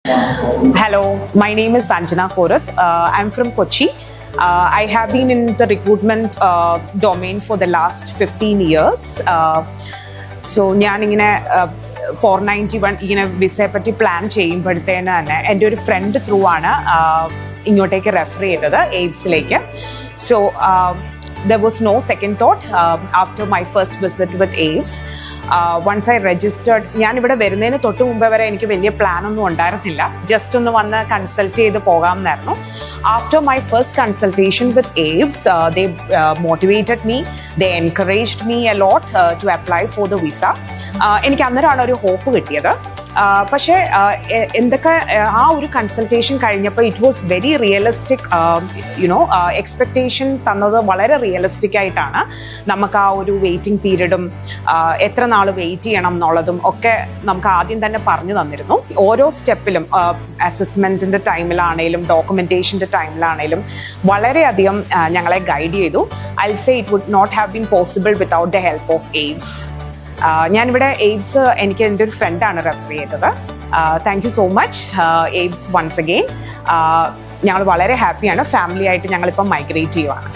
Hello, my name is Sanjana Korath. I'm from Kochi. I have been in the recruitment domain for the last 15 years. So, ഞാനിങ്ങനെ 491 ഇങ്ങനെ വിസയെ പറ്റി plan ചെയ്യുമ്പോഴത്തേന് തന്നെ എൻ്റെ ഒരു front through ആണ് ഇങ്ങോട്ടേക്ക് റെഫർ ചെയ്തത് എയിംസിലേക്ക്. So there was no second thought after my first visit with AIIMS. Once I registered, ഞാനിവിടെ വരുന്നതിന് തൊട്ട് മുമ്പേ വരെ എനിക്ക് വലിയ പ്ലാനൊന്നും ഉണ്ടായിരുന്നില്ല. ജസ്റ്റ് ഒന്ന് വന്ന് കൺസൾട്ട് ചെയ്ത് പോകാമെന്നായിരുന്നു. After my first consultation with AIIMS, they motivated me, they encouraged me a lot to apply for the visa. എനിക്ക് അന്നേരമാണ് ഒരു ഹോപ്പ് കിട്ടിയത്. പക്ഷേ എന്തൊക്കെ ആ ഒരു കൺസൾട്ടേഷൻ കഴിഞ്ഞപ്പോൾ it was very realistic, expectation തന്നത് വളരെ റിയലിസ്റ്റിക് ആയിട്ടാണ്. നമുക്ക് ആ ഒരു വെയിറ്റിംഗ് പീരീഡും എത്ര നാൾ വെയിറ്റ് ചെയ്യണം എന്നുള്ളതും ഒക്കെ നമുക്ക് ആദ്യം തന്നെ പറഞ്ഞു തന്നിരുന്നു. ഓരോ സ്റ്റെപ്പിലും അസസ്മെൻറ്റിൻ്റെ ടൈമിലാണേലും ഡോക്യുമെൻറ്റേഷൻ്റെ ടൈമിലാണേലും വളരെയധികം ഞങ്ങളെ ഗൈഡ് ചെയ്തു. I will say it would not have been possible without the help of AIIMS. ഞാനിവിടെ എയിംസ് എനിക്ക് എൻ്റെ ഒരു ഫ്രണ്ടാണ് റെഫർ ചെയ്തത്. Thank you so much AIIMS once again. ഞങ്ങൾ വളരെ ഹാപ്പിയാണ്. ഫാമിലി ആയിട്ട് ഞങ്ങളിപ്പം മൈഗ്രേറ്റ് ചെയ്യുവാണ്.